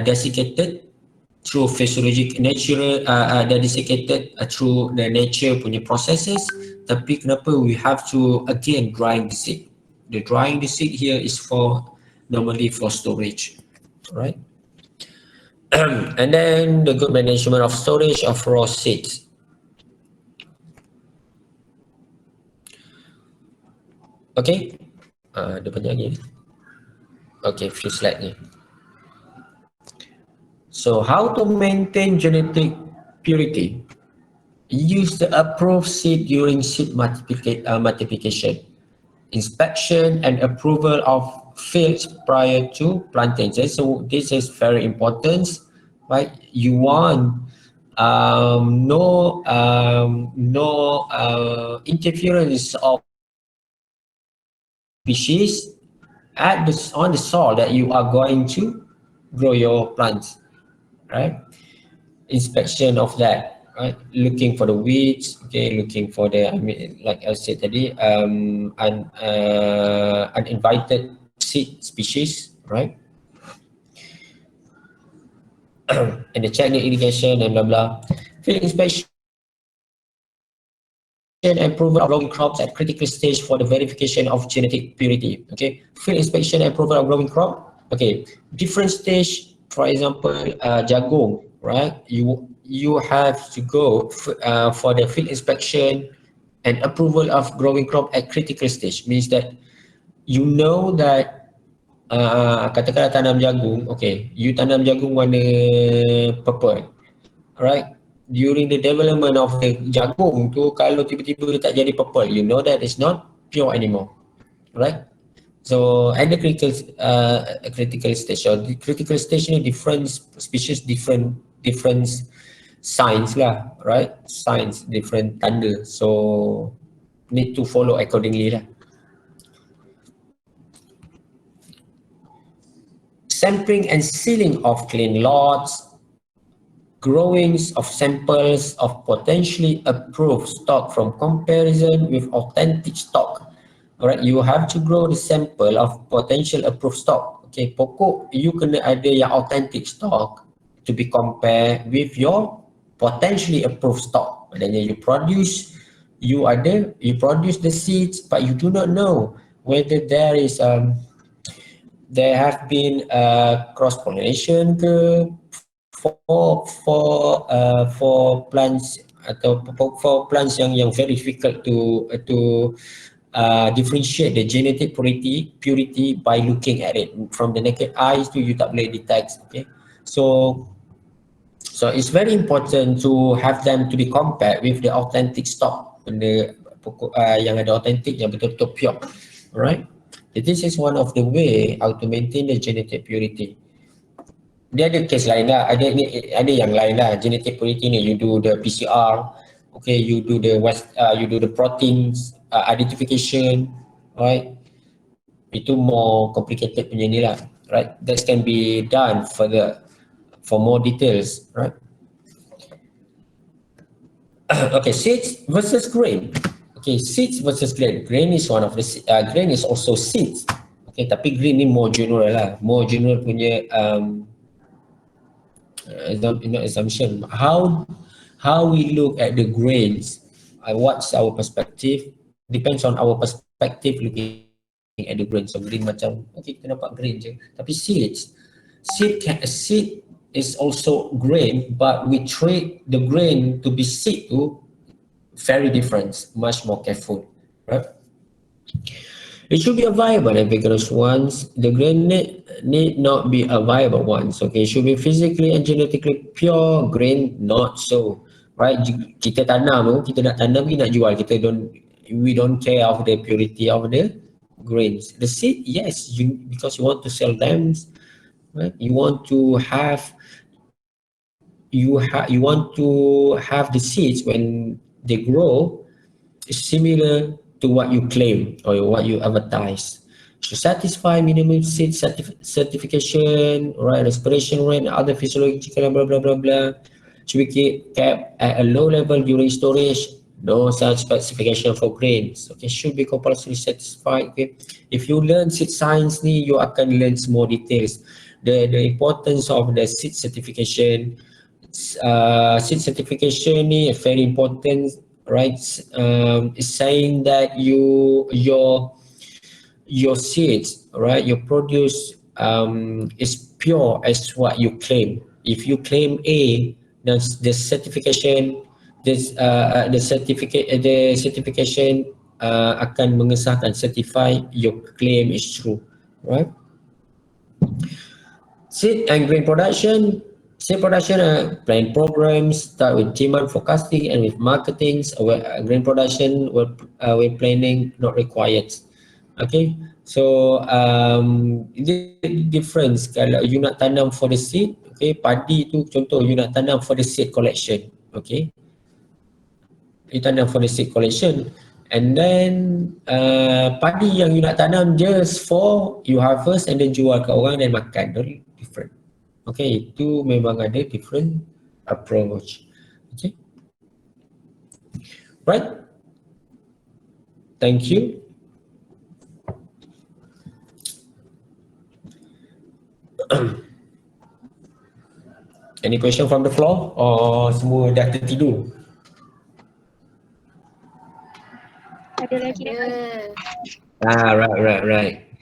desiccated through physiologic natural, dah desiccated through the nature punya processes, tapi kenapa we have to again drying the seed? The drying the seed here is normally for storage, right? And then the good management of storage of raw seeds. Okay, ada banyak lagi. Okay, few slide ni. So how to maintain genetic purity? Use the approved seed during seed multiplication, inspection and approval of fields prior to planting. So this is very important, right? You want no interference of species on the soil that you are going to grow your plants, right? Inspection of that, right? Looking for the weeds, okay, looking for the, like I said tadi, uninvited seed species, right? And the check the irrigation and blah blah. Field inspection and approval of growing crops at critical stage for the verification of genetic purity. Okay, field inspection and approval of growing crop. Okay, different stage. For example, jagung, right? You have to go for the field inspection and approval of growing crop at critical stage. Means that you know that katakanlah tanam jagung, okay, you tanam jagung warna purple, right? During the development of the jagung tu, kalau tiba-tiba dia tak jadi purple, you know that it's not pure anymore, right? So at the critical stage, or the critical stage ni different species, different signs lah, right? Signs, different tanda, so need to follow accordingly lah. Sampling and sealing of clean lots, growings of samples of potentially approved stock from comparison with authentic stock. Alright, you have to grow the sample of potential approved stock. Okay, pokok you kena ada yang authentic stock to be compared with your potentially approved stock. Maknanya you produce the seeds, but you do not know whether there have been cross pollination ke for plants, atau for plants yang very difficult to differentiate the genetic purity by looking at it. From the naked eyes tu you tak boleh detect. Okay, so it's very important to have them to be compared with the authentic stock, the pokok yang ada authentic, yang betul-betul pure. Alright. This is one of the way how to maintain the genetic purity. Dia ada case lain lah, ada yang lain lah. Genetic purity ni, you do the PCR, okay, you do the proteins identification, right? Itu more complicated punya ni lah, right? That can be done further for more details, right? Okay, seeds versus grain. Okay, seeds versus grain. Grain is one of the grain is also seeds. Okay, tapi grain ni more general lah, more general punya assumption. How we look at the grains, what's our perspective, depends on our perspective looking at the grain. So grain macam okay, kita nampak grain je, tapi seed is also grain, but we treat the grain to be seed to very different, much more careful, right? It should be a viable and vigorous ones. The grain need not be a viable ones. Okay, it should be physically and genetically pure. Grain not so. Right? Kita tanam tu, kita nak tanam, kita nak jual. We don't care of the purity of the grains. The seed, yes, because you want to sell them. Right? You want to have the seeds when they grow similar to what you claim or what you advertise. To satisfy minimum seed certification, right, respiration rate, and other physiological blah blah blah blah. Should be kept at a low level during storage. No such specification for grains. Okay, should be compulsory satisfied. Okay, if you learn seed science ni, you akan learn more details. The importance of the seed certification. Seed certification ni very important, right? Is saying that your seeds, right, your produce is pure as what you claim. If you claim A, the certification akan mengesahkan, certify your claim is true, right? Seed and grain production. Seed production plan programs start with demand forecasting and with marketing. Grain production with planning not required. Okay, so the difference kalau you nak tanam for the seed, okay, padi tu contoh you nak tanam for the seed collection, okay, you tanam for the seed collection, and then padi yang you nak tanam just for you harvest and then jual ke orang dan makan, very different. Okay, itu memang ada different approach. Okay, right, thank you. Any question from the floor or semua dah tertidur? Ada lagi Right.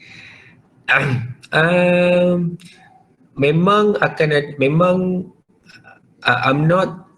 Memang akan ada, memang I'm not